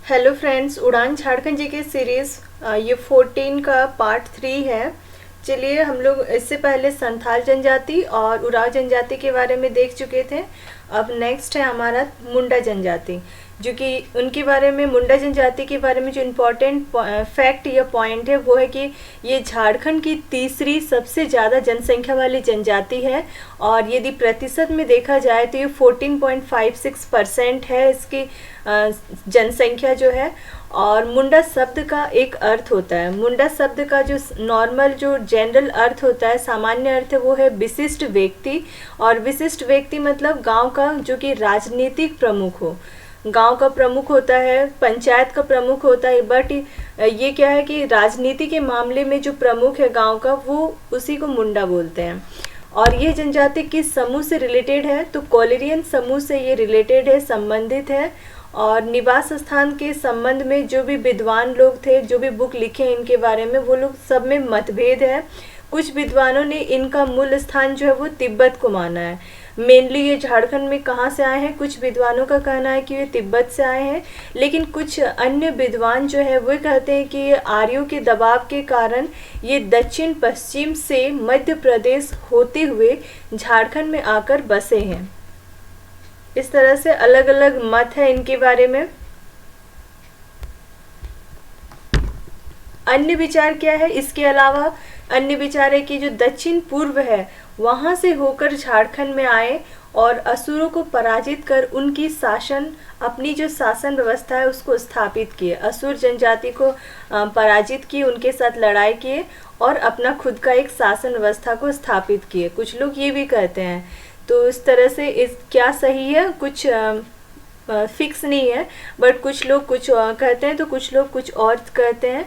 Hello friends, उड़ान झारखंड जी के series ये 14 का पार्ट 3 है। चलिए, हम लोग इससे पहले संथाल जनजाति और उराव जनजाति के बारे में देख चुके थे। अब नेक्स्ट है हमारा मुंडा जनजाति, जो कि उनके बारे में, मुंडा जनजाति के बारे में जो इम्पोर्टेंट फैक्ट या पॉइंट है वो है कि ये झारखंड की तीसरी सबसे ज़्यादा जनसंख्या वाली जनजाति है। और यदि प्रतिशत में देखा जाए तो ये 14.56% है इसकी जनसंख्या जो है। और मुंडा शब्द का एक अर्थ होता है, मुंडा शब्द का जो नॉर्मल जो जनरल अर्थ होता है, सामान्य अर्थ है, वो है विशिष्ट व्यक्ति। और विशिष्ट व्यक्ति मतलब गांव का जो कि राजनीतिक प्रमुख हो, गांव का प्रमुख होता है, पंचायत का प्रमुख होता है। बट ये क्या है कि राजनीति के मामले में जो प्रमुख है गांव का, वो उसी को मुंडा बोलते हैं। और ये जनजाति किस समूह से रिलेटेड है, तो कोलेरियन समूह से ये रिलेटेड है, संबंधित है। और निवास स्थान के संबंध में जो भी विद्वान लोग थे, जो भी बुक लिखे इनके बारे में, वो लोग सब में मतभेद है। कुछ विद्वानों ने इनका मूल स्थान जो है वो तिब्बत को माना है। मेनली ये झारखंड में कहाँ से आए हैं, कुछ विद्वानों का कहना है कि ये तिब्बत से आए हैं, लेकिन कुछ अन्य विद्वान जो है वो कहते हैं कि ये आर्यों के दबाव के कारण ये दक्षिण पश्चिम से मध्य प्रदेश होते हुए झारखंड में आकर बसे हैं। इस तरह से अलग अलग मत है इनके बारे में। अन्य विचार क्या है, इसके अलावा अन्य विचार है कि जो दक्षिण पूर्व है वहां से होकर झारखंड में आए और असुरों को पराजित कर उनकी शासन, अपनी जो शासन व्यवस्था है उसको स्थापित किए। असुर जनजाति को पराजित किए, उनके साथ लड़ाई किए और अपना खुद का एक शासन व्यवस्था को स्थापित किए। कुछ लोग ये भी कहते हैं। तो इस तरह से इस क्या सही है, कुछ फिक्स नहीं है, बट कुछ लोग कुछ कहते हैं तो कुछ लोग कुछ और कहते हैं।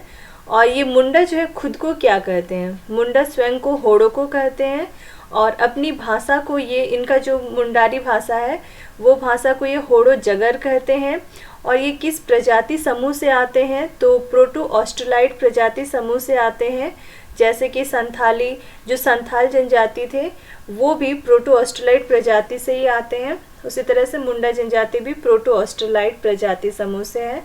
और ये मुंडा जो है खुद को क्या कहते हैं, मुंडा स्वयं को होड़ो को कहते हैं। और अपनी भाषा को, ये इनका जो मुंडारी भाषा है वो भाषा को ये होड़ो जगर कहते हैं। और ये किस प्रजाति समूह से आते हैं, तो प्रोटो ऑस्ट्रेलाइड प्रजाति समूह से आते हैं। जैसे कि संथाली, जो संथाल जनजाति थे वो भी प्रोटो ऑस्ट्रेलाइड प्रजाति से ही आते हैं। उसी तरह से मुंडा जनजाति भी प्रोटो ऑस्ट्रेलाइड प्रजाति समूह से है।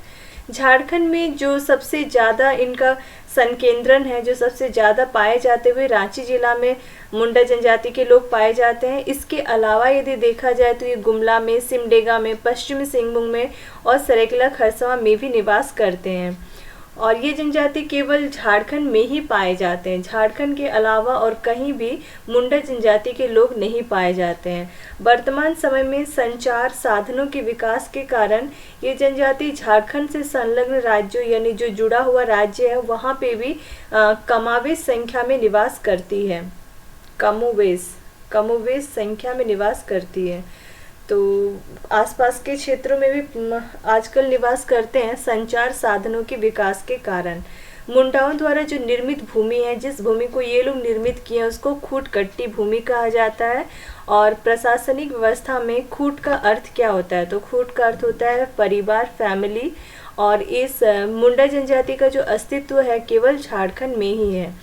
झारखंड में जो सबसे ज़्यादा इनका संकेंद्रण है, जो सबसे ज़्यादा पाए जाते हुए रांची जिला में मुंडा जनजाति के लोग पाए जाते हैं। इसके अलावा यदि देखा जाए तो ये गुमला में, सिमडेगा में, पश्चिमी सिंहभूम में और सरेकला खरसावां में भी निवास करते हैं। और ये जनजाति केवल झारखंड में ही पाए जाते हैं, झारखंड के अलावा और कहीं भी मुंडा जनजाति के लोग नहीं पाए जाते हैं। वर्तमान समय में संचार साधनों के विकास के कारण ये जनजाति झारखंड से संलग्न राज्यों, यानी जो जुड़ा हुआ राज्य है, वहाँ पे भी कमावेश संख्या में निवास करती है, कमोवेश संख्या में निवास करती है। तो आसपास के क्षेत्रों में भी आजकल निवास करते हैं संचार साधनों के विकास के कारण। मुंडाओं द्वारा जो निर्मित भूमि है, जिस भूमि को ये लोग निर्मित किए हैं, उसको खूट कट्टी भूमि कहा जाता है। और प्रशासनिक व्यवस्था में खूट का अर्थ क्या होता है, तो खूट का अर्थ होता है परिवार, फैमिली। और इस मुंडा जनजाति का जो अस्तित्व है केवल झारखंड में ही है।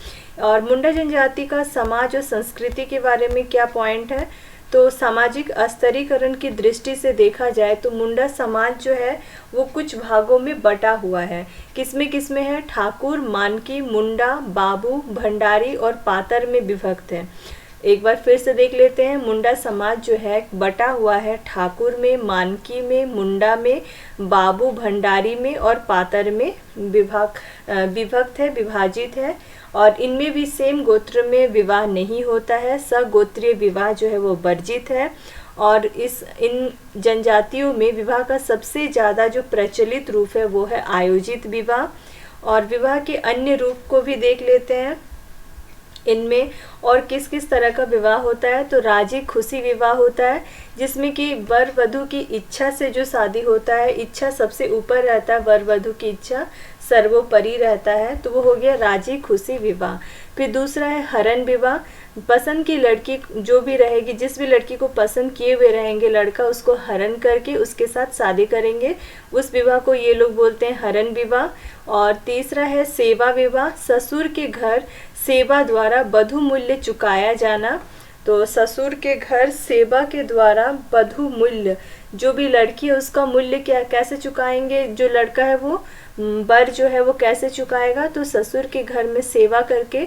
और मुंडा जनजाति का समाज और संस्कृति के बारे में क्या पॉइंट है, तो सामाजिक स्तरीकरण की दृष्टि से देखा जाए तो मुंडा समाज जो है वो कुछ भागों में बटा हुआ है। किसमें है, ठाकुर, मानकी, मुंडा, बाबू, भंडारी और पातर में विभक्त है। एक बार फिर से देख लेते हैं। मुंडा समाज जो है बटा हुआ है ठाकुर में, मानकी में, मुंडा में, बाबू, भंडारी में और पातर में विभक्त है, विभाजित है। और इनमें भी सेम गोत्र में विवाह नहीं होता है, सगोत्रीय विवाह जो है वो वर्जित है। और इन जनजातियों में विवाह का सबसे ज़्यादा जो प्रचलित रूप है वो है आयोजित विवाह। और विवाह के अन्य रूप को भी देख लेते हैं इनमें। और किस किस तरह का विवाह होता है, तो राजी खुशी विवाह होता है, जिसमें कि वर वधु की इच्छा से जो शादी होता है, इच्छा सबसे ऊपर रहता है, वर वधु की इच्छा सर्वोपरि रहता है, तो वो हो गया राजी खुशी विवाह। फिर दूसरा है हरण विवाह। पसंद की लड़की जो भी रहेगी, जिस भी लड़की को पसंद किए हुए रहेंगे लड़का, उसको हरण करके उसके साथ शादी करेंगे, उस विवाह को ये लोग बोलते हैं हरण विवाह। और तीसरा है सेवा विवाह। ससुर के घर सेवा द्वारा वधु मूल्य चुकाया जाना। तो ससुर के घर सेवा के द्वारा बधू मूल्य, जो भी लड़की है उसका मूल्य क्या कैसे चुकाएंगे, जो लड़का है वो बर जो है वो कैसे चुकाएगा, तो ससुर के घर में सेवा करके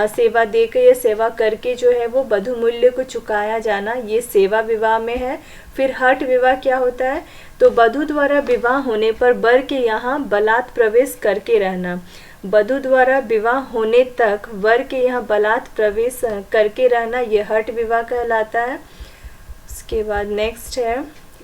सेवा देकर या सेवा करके जो है वो बधू मूल्य को चुकाया जाना, ये सेवा विवाह में है। फिर हठ विवाह क्या होता है, तो बधू द्वारा विवाह होने पर बर के यहाँ बलात् प्रवेश करके रहना, बधू द्वारा विवाह होने तक वर के यहाँ बलात् प्रवेश करके रहना, ये हठ विवाह कहलाता है। उसके बाद नेक्स्ट है,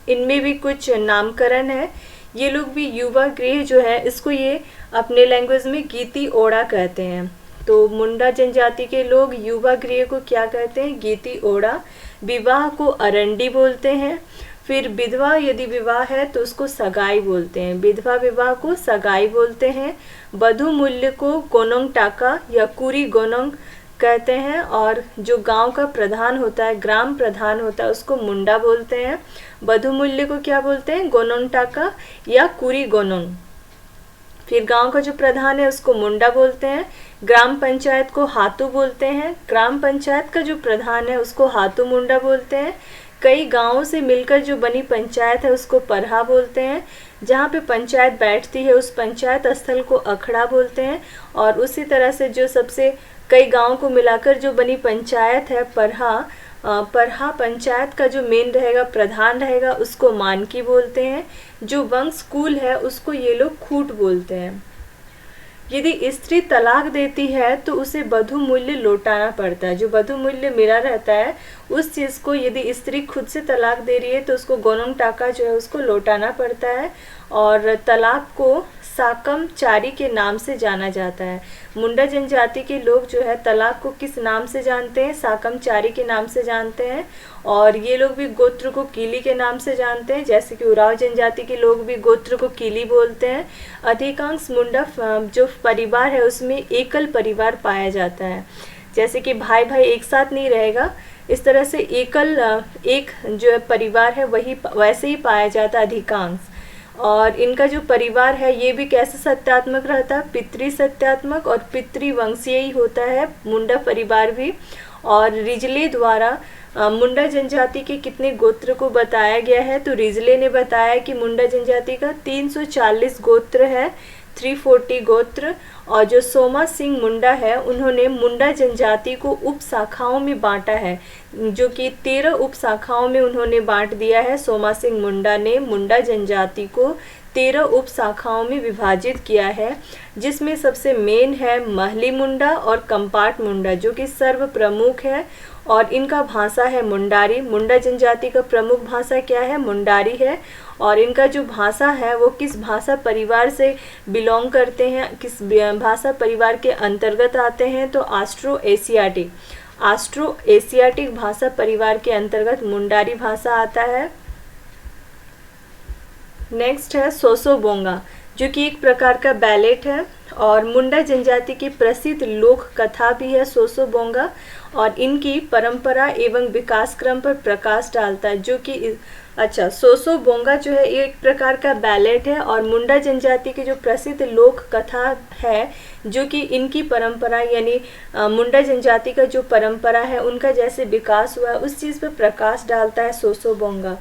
इनमें भी कुछ नामकरण है। ये लोग भी युवा गृह जो है इसको ये अपने लैंग्वेज में गीति ओड़ा कहते हैं। तो मुंडा जनजाति के लोग युवा गृह को क्या कहते हैं, गीति ओड़ा। विवाह को अरंडी बोलते हैं। फिर विधवा यदि विवाह है तो उसको सगाई बोलते हैं, विधवा विवाह को सगाई बोलते हैं। बधू मूल्य को गोनोंग टाका या कुरी गोनोंग कहते हैं, और जो गांव का प्रधान होता है, ग्राम प्रधान होता है, उसको मुंडा बोलते हैं। बधू मूल्य को क्या बोलते हैं, गोनोंग टाका या कुरी गोनोंग। फिर गांव का जो प्रधान है उसको मुंडा बोलते हैं। ग्राम पंचायत को हातू बोलते हैं, ग्राम पंचायत का जो प्रधान है उसको हातू मुंडा बोलते हैं। कई गांवों से मिलकर जो बनी पंचायत है उसको परहा बोलते हैं। जहाँ पे पंचायत बैठती है उस पंचायत स्थल को अखड़ा बोलते हैं। और उसी तरह से जो सबसे कई गांवों को मिलाकर जो बनी पंचायत है परहा पंचायत का जो मेन रहेगा, प्रधान रहेगा, उसको मानकी बोलते हैं। जो वंश कुल है उसको ये लोग खूट बोलते हैं। यदि स्त्री तलाक देती है तो उसे बधू मूल्य लौटाना पड़ता है। जो बधू मूल्य मिला रहता है उस चीज़ को यदि स्त्री खुद से तलाक दे रही है तो उसको गोनोंग टाका जो है उसको लौटाना पड़ता है। और तलाक को साकम चारी के नाम से जाना जाता है। मुंडा जनजाति के लोग जो है तलाक को किस नाम से जानते हैं, साकम चारी के नाम से जानते हैं। और ये लोग भी गोत्र को कीली के नाम से जानते हैं, जैसे कि उराव जनजाति के लोग भी गोत्र को कीली बोलते हैं। अधिकांश मुंडा जो परिवार है उसमें एकल परिवार पाया जाता है, जैसे कि भाई भाई एक साथ नहीं रहेगा, इस तरह से एकल एक जो परिवार है वही वैसे ही पाया जाता है अधिकांश। और इनका जो परिवार है ये भी कैसे सत्यात्मक रहता है, पितृ सत्यात्मक और पितृवंशीय ही होता है मुंडा परिवार भी। और रिजले द्वारा मुंडा जनजाति के कितने गोत्र को बताया गया है, तो रिजले ने बताया कि मुंडा जनजाति का 340 गोत्र है, 340 गोत्र। और जो सोमा सिंह मुंडा है उन्होंने मुंडा जनजाति को उप शाखाओं में बांटा है, जो कि 13 उप शाखाओं में उन्होंने बांट दिया है। सोमा सिंह मुंडा ने मुंडा जनजाति को 13 उप शाखाओं में विभाजित किया है, जिसमें सबसे मेन है महली मुंडा और कंपाट मुंडा, जो कि सर्व प्रमुख है। और इनका भाषा है मुंडारी। मुंडा जनजाति का प्रमुख भाषा क्या है, मुंडारी है। और इनका जो भाषा है वो किस भाषा परिवार से बिलोंग करते हैं, किस भाषा परिवार के अंतर्गत आते हैं, तो ऑस्ट्रो एशियाटिक भाषा परिवार के अंतर्गत मुंडारी भाषा आता है। नेक्स्ट है सोसोबोंगा, जो कि एक प्रकार का बैलेट है और मुंडा जनजाति की प्रसिद्ध लोक कथा भी है सोसोबोंगा। और इनकी परंपरा एवं विकास क्रम पर प्रकाश डालता है, जो कि सोसोबोंगा जो है एक प्रकार का बैलेट है और मुंडा जनजाति की जो प्रसिद्ध लोक कथा है, जो कि इनकी परंपरा यानी मुंडा जनजाति का जो परंपरा है उनका जैसे विकास हुआ है उस चीज़ पर प्रकाश डालता है सोसोबोंगा।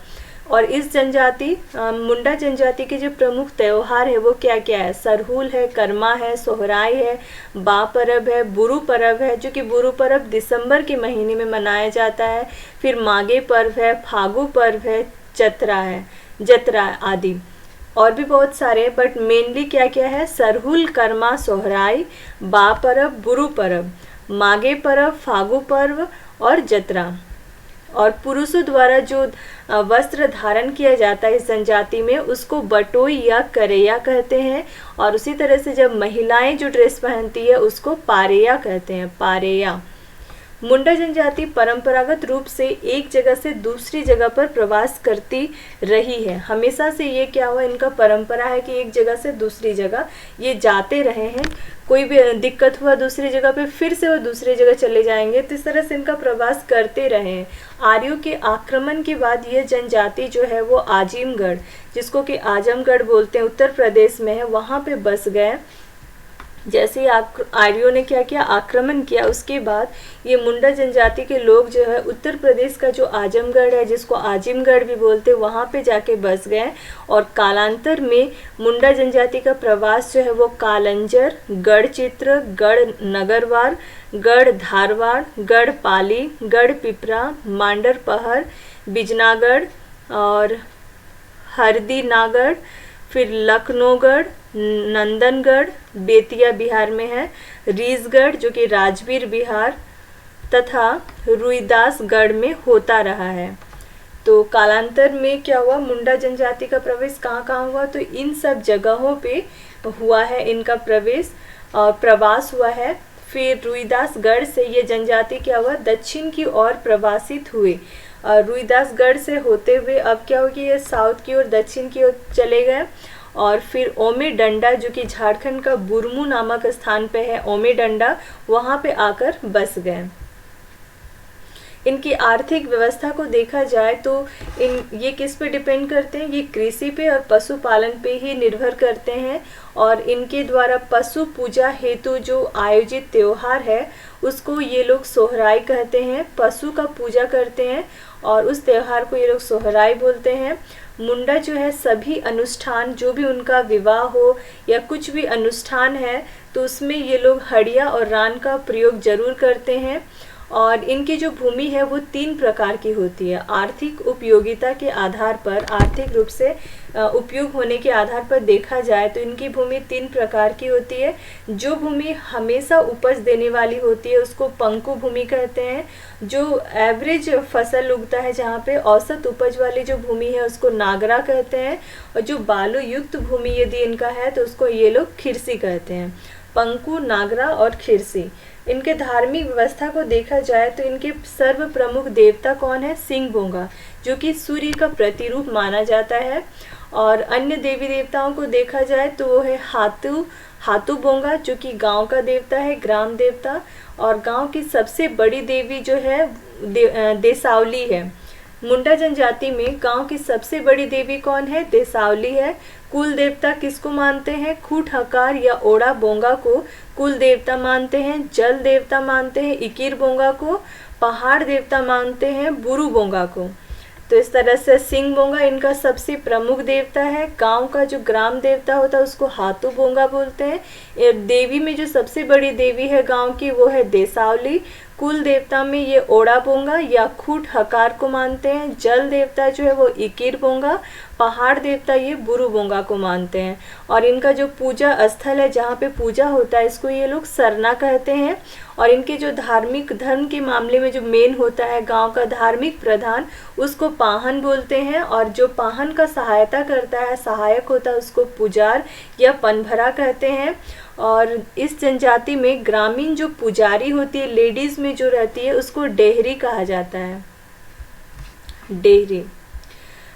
और इस जनजाति मुंडा जनजाति के जो प्रमुख त्यौहार है वो क्या क्या है, सरहुल है, कर्मा है, सोहराई है, बा परब है, बुरु परब है, जो कि बुरु परब दिसंबर के महीने में मनाया जाता है। फिर मागे पर्व है, फागु पर्व है, जतरा आदि और भी बहुत सारे, बट मेनली क्या क्या है, सरहुल, कर्मा, सोहराई, बा परब, बुरु परब, मागे पर्व, फागु पर्व और जतरा। और पुरुषों द्वारा जो वस्त्र धारण किया जाता है इस जनजाति में उसको बटोई या करेया कहते हैं। और उसी तरह से जब महिलाएं जो ड्रेस पहनती है उसको पारेया कहते हैं, पारेया। मुंडा जनजाति परंपरागत रूप से एक जगह से दूसरी जगह पर प्रवास करती रही है। हमेशा से ये क्या हुआ, इनका परंपरा है कि एक जगह से दूसरी जगह ये जाते रहे हैं। कोई भी दिक्कत हुआ दूसरी जगह पे फिर से वो दूसरी जगह चले जाएंगे, तो इस तरह से इनका प्रवास करते रहे हैं। आर्यों के आक्रमण के बाद ये जनजाति जो है वो आजिमगढ़, जिसको कि आजमगढ़ बोलते हैं, उत्तर प्रदेश में है, वहाँ पे बस गए। जैसे ही आर्यों ने क्या किया, आक्रमण किया, उसके बाद ये मुंडा जनजाति के लोग जो है उत्तर प्रदेश का जो आजमगढ़ है, जिसको आजिमगढ़ भी बोलते हैं, वहाँ पे जाके बस गए। और कालांतर में मुंडा जनजाति का प्रवास जो है वो कालंजर, गढ़चित्र, गढ़ नगरवार, गढ़ धारवाड़, गढ़ पाली, गढ़ पिपरा, मांडरपहर, बिजनागढ़ और हरदीनागढ़, फिर लखनऊगढ़, नंदनगढ़ बेतिया बिहार में है, रीसगढ़ जो कि राजगीर बिहार तथा रुईदासगढ़ में होता रहा है। तो कालांतर में क्या हुआ, मुंडा जनजाति का प्रवेश कहाँ कहाँ हुआ, तो इन सब जगहों पे हुआ है इनका प्रवेश और प्रवास हुआ है। फिर रुईदासगढ़ से ये जनजाति क्या हुआ, दक्षिण की ओर प्रवासित हुए। रुईदासगढ़ से होते हुए अब क्या हो कि ये साउथ की ओर, दक्षिण की ओर चले गए। और फिर ओमे डंडा जो कि झारखंड का बुरमू नामक स्थान पे है, ओमे डंडा, वहाँ पे आकर बस गए। इनकी आर्थिक व्यवस्था को देखा जाए तो ये किस पे डिपेंड करते हैं, ये कृषि पे और पशुपालन पे ही निर्भर करते हैं। और इनके द्वारा पशु पूजा हेतु जो आयोजित त्योहार है उसको ये लोग सोहराई कहते हैं, पशु का पूजा करते हैं और उस त्योहार को ये लोग सोहराई बोलते हैं। मुंडा जो है सभी अनुष्ठान, जो भी उनका विवाह हो या कुछ भी अनुष्ठान है तो उसमें ये लोग हड़िया और रान का प्रयोग जरूर करते हैं। और इनकी जो भूमि है वो 3 प्रकार की होती है। आर्थिक उपयोगिता के आधार पर, आर्थिक रूप से उपयोग होने के आधार पर देखा जाए तो इनकी भूमि 3 प्रकार की होती है। जो भूमि हमेशा उपज देने वाली होती है उसको पंकु भूमि कहते हैं। जो एवरेज फसल उगता है, जहाँ पे औसत उपज वाली जो भूमि है उसको नागरा कहते हैं। और जो बालू युक्त भूमि यदि इनका है तो उसको ये लोग खिरसी कहते हैं। पंकु, नागरा और खिरसी। इनके धार्मिक व्यवस्था को देखा जाए तो इनके सर्व प्रमुख देवता कौन है, सिंह बोंगा, जो कि सूर्य का प्रतिरूप माना जाता है। और अन्य देवी देवताओं को देखा जाए तो वो है हातू बोंगा, जो कि गांव का देवता है, ग्राम देवता। और गांव की सबसे बड़ी देवी जो है देसावली है। मुंडा जनजाति में गांव की सबसे बड़ी देवी कौन है, देसावली है। कुल देवता किसको मानते हैं, खूट हकार या ओड़ा बोंगा को कुल देवता मानते हैं। जल देवता मानते हैं इकिर बोंगा को। पहाड़ देवता मानते हैं बुरु बोंगा को। तो इस तरह से सिंह बोंगा इनका सबसे प्रमुख देवता है। गांव का जो ग्राम देवता होता है उसको हाथू बोंगा बोलते हैं। देवी में जो सबसे बड़ी देवी है गांव की वो है देसावली। कुल देवता में ये ओड़ा बोंगा या खूट हकार को मानते हैं। जल देवता जो है वो इकिर बोंगा। पहाड़ देवता ये बुरु बोंगा को मानते हैं। और इनका जो पूजा स्थल है, जहाँ पे पूजा होता है, इसको ये लोग सरना कहते हैं। और इनके जो धार्मिक धर्म के मामले में जो मेन होता है गांव का धार्मिक प्रधान, उसको पाहन बोलते हैं। और जो पाहन का सहायता करता है, सहायक होता है, उसको पुजार या पनभरा कहते हैं। और इस जनजाति में ग्रामीण जो पुजारी होती है, लेडीज में जो रहती है, उसको डेहरी कहा जाता है, डेहरी।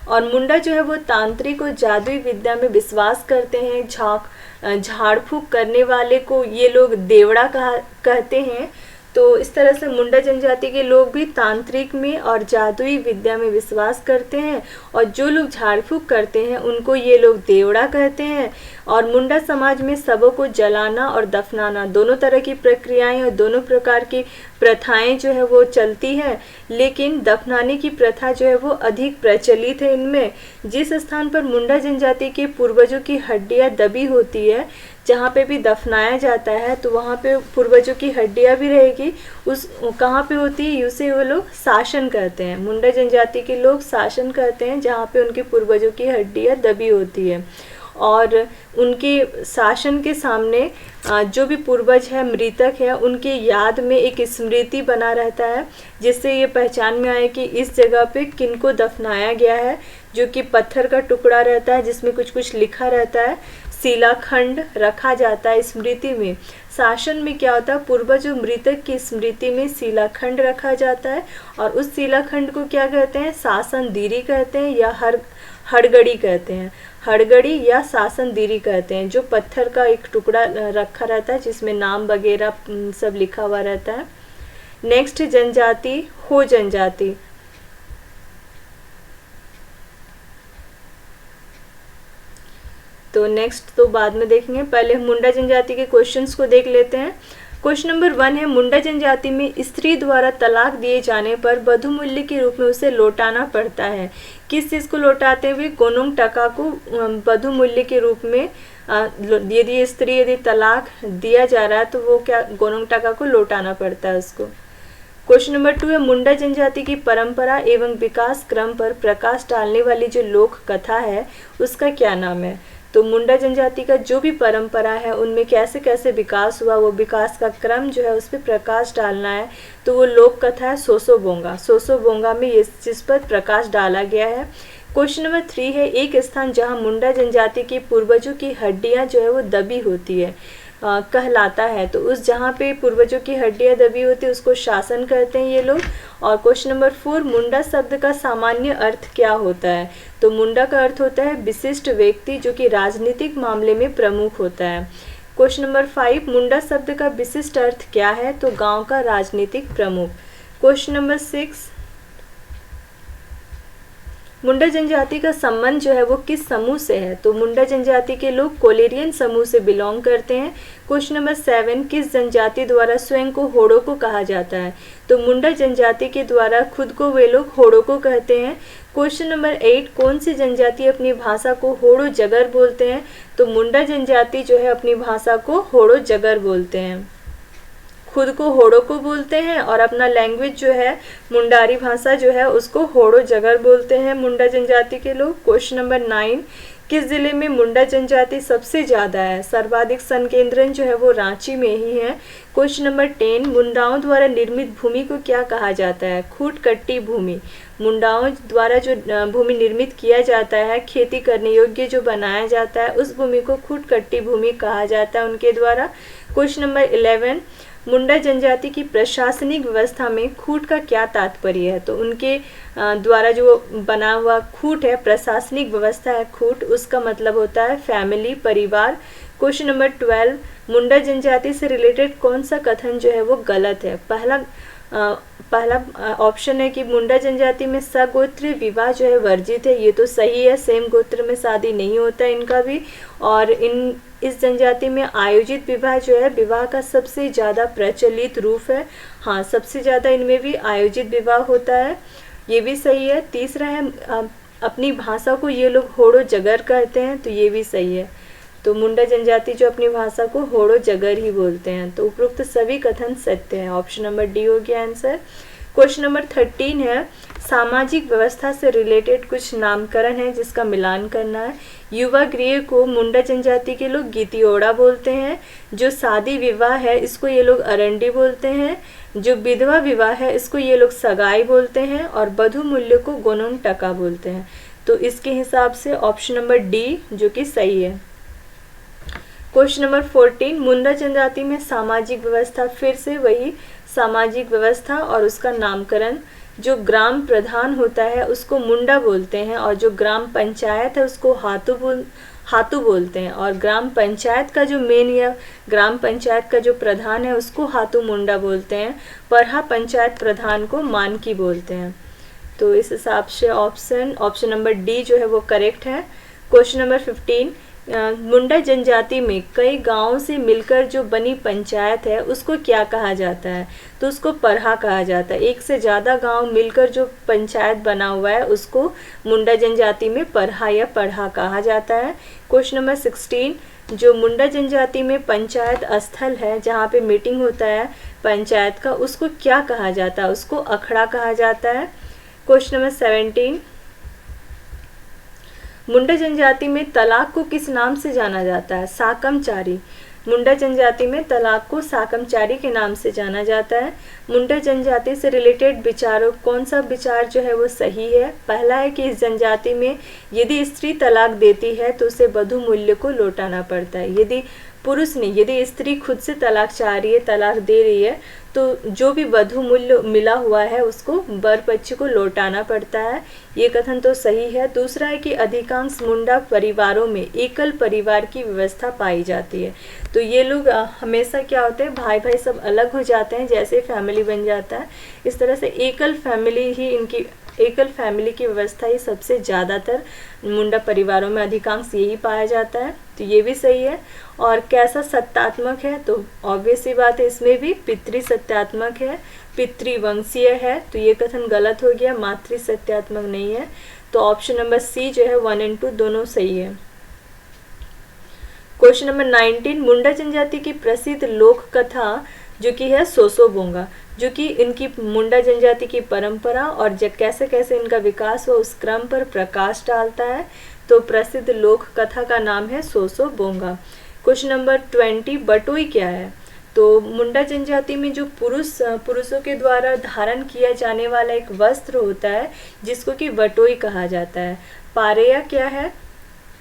और मुंडा जो है वो तांत्रिक और जादुई विद्या में विश्वास करते हैं। झाड़ फूक करने वाले को ये लोग देवड़ा कहते हैं। तो इस तरह से मुंडा जनजाति के लोग भी तांत्रिक में और जादुई विद्या में विश्वास करते हैं। और जो लोग झाड़ फूक करते हैं उनको ये लोग देवड़ा कहते हैं। और मुंडा समाज में शवों को जलाना और दफनाना, दोनों तरह की प्रक्रियाएं और दोनों प्रकार की प्रथाएं जो है वो चलती है। लेकिन दफनाने की प्रथा जो है वो अधिक प्रचलित है इनमें। जिस स्थान पर मुंडा जनजाति के पूर्वजों की हड्डियां दबी होती है, जहाँ पे भी दफनाया जाता है, तो वहाँ पे पूर्वजों की हड्डियाँ भी रहेगी। उस कहाँ पे होती है, उसे वो लोग शासन कहते हैं। मुंडा जनजाति के लोग शासन कहते हैं जहाँ पे उनके पूर्वजों की हड्डियाँ दबी होती है। और उनके शासन के सामने जो भी पूर्वज है, मृतक है, उनके याद में एक स्मृति बना रहता है, जिससे ये पहचान में आए कि इस जगह पे किनको दफनाया गया है। जो कि पत्थर का टुकड़ा रहता है जिसमें कुछ कुछ लिखा रहता है। शिलाखंड रखा जाता है स्मृति में। शासन में क्या होता है, पूर्वज और मृतक की स्मृति में शिलाखंड रखा जाता है। और उस शिलाखंड को क्या कहते हैं, शासन दीरी कहते हैं या हड़गड़ी कहते हैं। हड़गड़ी या शासन दीरी कहते हैं, जो पत्थर का एक टुकड़ा रखा रहता है जिसमें नाम वगैरह सब लिखा हुआ रहता है। नेक्स्ट जनजाति, हो जनजाति। तो नेक्स्ट तो बाद में देखेंगे, पहले हम मुंडा जनजाति के क्वेश्चंस को देख लेते हैं। क्वेश्चन नंबर 1 है, मुंडा जनजाति में स्त्री द्वारा तलाक दिए जाने पर वधु मूल्य के रूप में उसे लौटाना पड़ता है। किस चीज़ को लौटाते हुए? गोनोंग टका को वधु मूल्य के रूप में यदि तलाक दिया जा रहा है तो वो क्या गोनोंग टका को लौटाना पड़ता है उसको। क्वेश्चन नंबर 2 है, मुंडा जनजाति की परंपरा एवं विकास क्रम पर प्रकाश डालने वाली जो लोक कथा है उसका क्या नाम है? तो मुंडा जनजाति का जो भी परंपरा है उनमें कैसे कैसे विकास हुआ, वो विकास का क्रम जो है उस पर प्रकाश डालना है, तो वो लोक कथा है सोसो बोंगा। सोसो बोंगा में इस चीज़ पर प्रकाश डाला गया है। क्वेश्चन नंबर 3 है, एक स्थान जहां मुंडा जनजाति के पूर्वजों की हड्डियां जो है वो दबी होती है कहलाता है, तो उस जहाँ पे पूर्वजों की हड्डियां दबी होती है उसको शासन कहते हैं ये लोग। और क्वेश्चन नंबर 4, मुंडा शब्द का सामान्य अर्थ क्या होता है? तो मुंडा का अर्थ होता है विशिष्ट व्यक्ति जो कि राजनीतिक मामले में प्रमुख होता है। क्वेश्चन नंबर 5, मुंडा शब्द का विशिष्ट अर्थ क्या है? तो गांव का राजनीतिक प्रमुख। क्वेश्चन नंबर 6, मुंडा जनजाति का संबंध जो है वो किस समूह से है? तो मुंडा जनजाति के लोग कोलेरियन समूह से बिलोंग करते हैं। क्वेश्चन नंबर 7, किस जनजाति द्वारा स्वयं को होड़ोको कहा जाता है? तो मुंडा जनजाति के द्वारा खुद को वे लोग होड़ोको कहते हैं। क्वेश्चन नंबर 8, कौन सी जनजाति अपनी भाषा को होड़ो जगर बोलते हैं? तो मुंडा जनजाति जो है अपनी भाषा को होड़ो जगर बोलते हैं, खुद को होड़ोको बोलते हैं और अपना लैंग्वेज जो है मुंडारी भाषा जो है उसको होड़ो जगर बोलते हैं मुंडा जनजाति के लोग। क्वेश्चन नंबर 9, किस जिले में मुंडा जनजाति सबसे ज़्यादा है? सर्वाधिक संकेंद्रण जो है वो रांची में ही है। क्वेश्चन नंबर 10, मुंडाओं द्वारा निर्मित भूमि को क्या कहा जाता है? खूट कट्टी भूमि। मुंडाओं द्वारा जो भूमि निर्मित किया जाता है, खेती करने योग्य जो बनाया जाता है, उस भूमि को खूट कट्टी भूमि कहा जाता है उनके द्वारा। क्वेश्चन नंबर 11, मुंडा जनजाति की प्रशासनिक व्यवस्था में खूट का क्या तात्पर्य है? तो उनके द्वारा जो बना हुआ खूट है, प्रशासनिक व्यवस्था है खूट, उसका मतलब होता है फैमिली, परिवार। क्वेश्चन नंबर 12, मुंडा जनजाति से रिलेटेड कौन सा कथन जो है वो गलत है? पहला ऑप्शन है कि मुंडा जनजाति में सगोत्रीय विवाह जो है वर्जित है, ये तो सही है, सेम गोत्र में शादी नहीं होता है इनका भी। और इस जनजाति में आयोजित विवाह जो है विवाह का सबसे ज़्यादा प्रचलित रूप है। हाँ, सबसे ज़्यादा इनमें भी आयोजित विवाह होता है, ये भी सही है। तीसरा है अपनी भाषा को ये लोग होड़ो जगर कहते हैं, तो ये भी सही है। तो मुंडा जनजाति जो अपनी भाषा को होड़ो जगर ही बोलते हैं, तो उपरोक्त सभी कथन सत्य हैं। ऑप्शन नंबर डी हो गया आंसर। क्वेश्चन नंबर 13 है, सामाजिक व्यवस्था से रिलेटेड कुछ नामकरण है जिसका मिलान करना है। युवा गृह को मुंडा जनजाति के लोग गीतियोड़ा बोलते हैं। जो शादी विवाह है इसको ये लोग अरंडी बोलते हैं। जो विधवा विवाह है इसको ये लोग सगाई बोलते हैं। और वधु मूल्य को गोनोंग टका बोलते हैं। तो इसके हिसाब से ऑप्शन नंबर डी जो कि सही है। क्वेश्चन नंबर 14, मुंडा जनजाति में सामाजिक व्यवस्था, फिर से वही सामाजिक व्यवस्था और उसका नामकरण। जो ग्राम प्रधान होता है उसको मुंडा बोलते हैं और जो ग्राम पंचायत है उसको हातू बोलते हैं। और ग्राम पंचायत का जो मेन या ग्राम पंचायत का जो प्रधान है उसको हातू मुंडा बोलते हैं। परहा पंचायत प्रधान को मानकी बोलते हैं। तो इस हिसाब से ऑप्शन नंबर डी जो है वो करेक्ट है। क्वेश्चन नंबर 15, मुंडा जनजाति में कई गांवों से मिलकर जो बनी पंचायत है उसको क्या कहा जाता है? तो उसको परहा कहा जाता है। एक से ज़्यादा गांव मिलकर जो पंचायत बना हुआ है उसको मुंडा जनजाति में परहा या पढ़ा कहा जाता है। क्वेश्चन नंबर 16, जो मुंडा जनजाति में पंचायत स्थल है जहाँ पे मीटिंग होता है पंचायत का, उसको क्या कहा जाता है? उसको अखड़ा कहा जाता है। क्वेश्चन नंबर 17, मुंडा जनजाति में तलाक को किस नाम से जाना जाता है? साकमचारी। मुंडा जनजाति में तलाक को साकमचारी के नाम से जाना जाता है। मुंडा जनजाति से रिलेटेड विचारों, कौन सा विचार जो है वो सही है? पहला है कि इस जनजाति में यदि स्त्री तलाक देती है तो उसे वधु मूल्य को लौटाना पड़ता है। यदि स्त्री खुद से तलाक चाह रही है, तलाक दे रही है, तो जो भी वधु मूल्य मिला हुआ है उसको वर पक्ष को लौटाना पड़ता है। ये कथन तो सही है। दूसरा है कि अधिकांश मुंडा परिवारों में एकल परिवार की व्यवस्था पाई जाती है। तो ये लोग हमेशा क्या होते हैं, भाई भाई सब अलग हो जाते हैं, जैसे फैमिली बन जाता है इस तरह से एकल फैमिली ही इनकी एकल फैमिली की व्यवस्था ही सबसे ज़्यादातर मुंडा परिवारों में अधिकांश यही पाया जाता है, तो ये भी सही है। और कैसा सत्तात्मक है, तो ऑब्वियस सी बात है, इसमें भी पितृ सत्यात्मक है, पितृवंशीय है, तो ये कथन गलत हो गया, मातृ सत्यात्मक नहीं है। तो ऑप्शन नंबर सी जो है 1 और 2 दोनों सही है। क्वेश्चन नंबर 19, मुंडा जनजाति की प्रसिद्ध लोक कथा जो कि है सोसोबोंगा, जो कि इनकी मुंडा जनजाति की परंपरा और कैसे कैसे इनका विकास हुआ उस क्रम पर प्रकाश डालता है। तो प्रसिद्ध लोक कथा का नाम है सोसोबोंगा। क्वेश्चन नंबर 20, बटोई क्या है? तो मुंडा जनजाति में जो पुरुषों के द्वारा धारण किया जाने वाला एक वस्त्र होता है जिसको कि बटोई कहा जाता है। पारेया क्या है?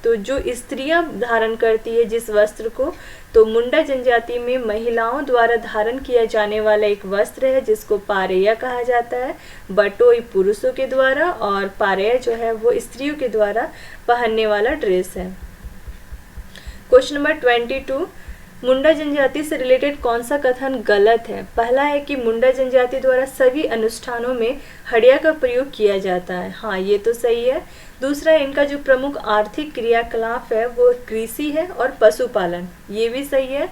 तो जो स्त्रियां धारण करती है जिस वस्त्र को, तो मुंडा जनजाति में महिलाओं द्वारा धारण किया जाने वाला एक वस्त्र है जिसको पारेया कहा जाता है। बटोई पुरुषों के द्वारा और पारेया जो है वो स्त्रियों के द्वारा पहनने वाला ड्रेस है। क्वेश्चन नंबर 22, मुंडा जनजाति से रिलेटेड कौन सा कथन गलत है? पहला है कि मुंडा जनजाति द्वारा सभी अनुष्ठानों में हड़िया का प्रयोग किया जाता है। हाँ, ये तो सही है। दूसरा, इनका जो प्रमुख आर्थिक क्रियाकलाप है वो कृषि है और पशुपालन, ये भी सही है।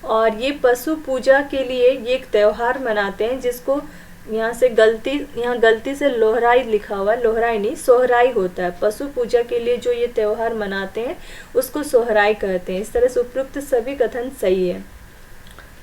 और ये पशु पूजा के लिए ये एक त्यौहार मनाते हैं जिसको यहाँ गलती से लोहराई लिखा हुआ है, लोहराई नहीं, सोहराई होता है। पशु पूजा के लिए जो ये त्यौहार मनाते हैं उसको सोहराई कहते हैं। इस तरह से उपयुक्त सभी कथन सही है।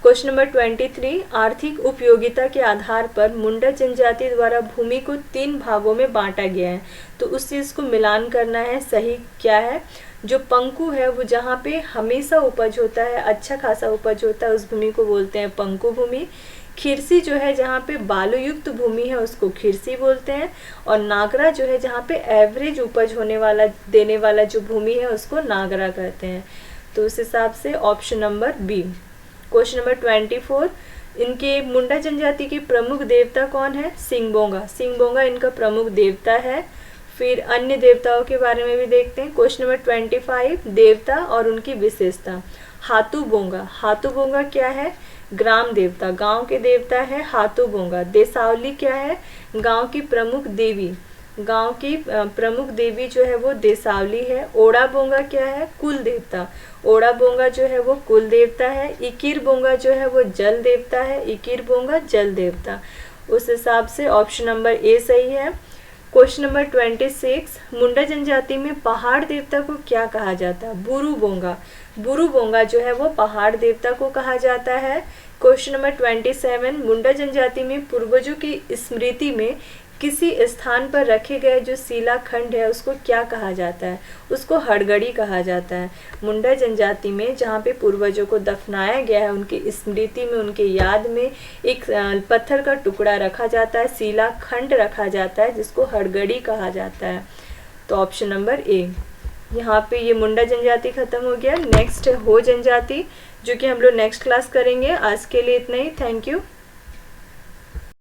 क्वेश्चन नंबर 23, आर्थिक उपयोगिता के आधार पर मुंडा जनजाति द्वारा भूमि को 3 भागों में बांटा गया है, तो उस चीज़ को मिलान करना है। सही क्या है? जो पंकु है वो जहाँ पे हमेशा उपज होता है, अच्छा खासा उपज होता है, उस भूमि को बोलते हैं पंकु भूमि। खिरसी जो है जहाँ पे बालू युक्त भूमि है उसको खिरसी बोलते हैं। और नागरा जो है जहाँ पे एवरेज उपज देने वाला जो भूमि है उसको नागरा कहते हैं। तो उस हिसाब से option number B. Question number 24, इनके मुंडा जनजाति के प्रमुख देवता कौन है? सिंगबोंगा। सिंगबोंगा इनका प्रमुख देवता है। फिर अन्य देवताओं के बारे में भी देखते हैं। क्वेश्चन नंबर 25, देवता और उनकी विशेषता। हाथूबोंगा। हाथूबोंगा क्या है? ग्राम देवता, गांव के देवता है हाथूबोंगा। देसावली क्या है? गांव की प्रमुख देवी, गांव की प्रमुख देवी जो है वो देसावली है। ओड़ाबोंगा क्या है? कुल देवता, ओड़ाबोंगा जो है वो कुल देवता है। इकिर बोंगा जो है वो जल देवता है, इकिर बोंगा जल देवता। उस हिसाब से ऑप्शन नंबर ए सही है। क्वेश्चन नंबर 26, मुंडा जनजाति में पहाड़ देवता को क्या कहा जाता है? बुरु बोंगा। बुरु बोंगा जो है वो पहाड़ देवता को कहा जाता है। क्वेश्चन नंबर 27, मुंडा जनजाति में पूर्वजों की स्मृति में किसी स्थान पर रखे गए जो शिलाखंड है उसको क्या कहा जाता है? उसको हड़गड़ी कहा जाता है। मुंडा जनजाति में जहाँ पे पूर्वजों को दफनाया गया है उनकी स्मृति में, उनके याद में एक पत्थर का टुकड़ा रखा जाता है, शिलाखंड रखा जाता है जिसको हड़गड़ी कहा जाता है। तो ऑप्शन नंबर ए। यहाँ पे ये मुंडा जनजाति खत्म हो गया। नेक्स्ट है हो जनजाति, जो कि हम लोग नेक्स्ट क्लास करेंगे। आज के लिए इतना ही। Thank you.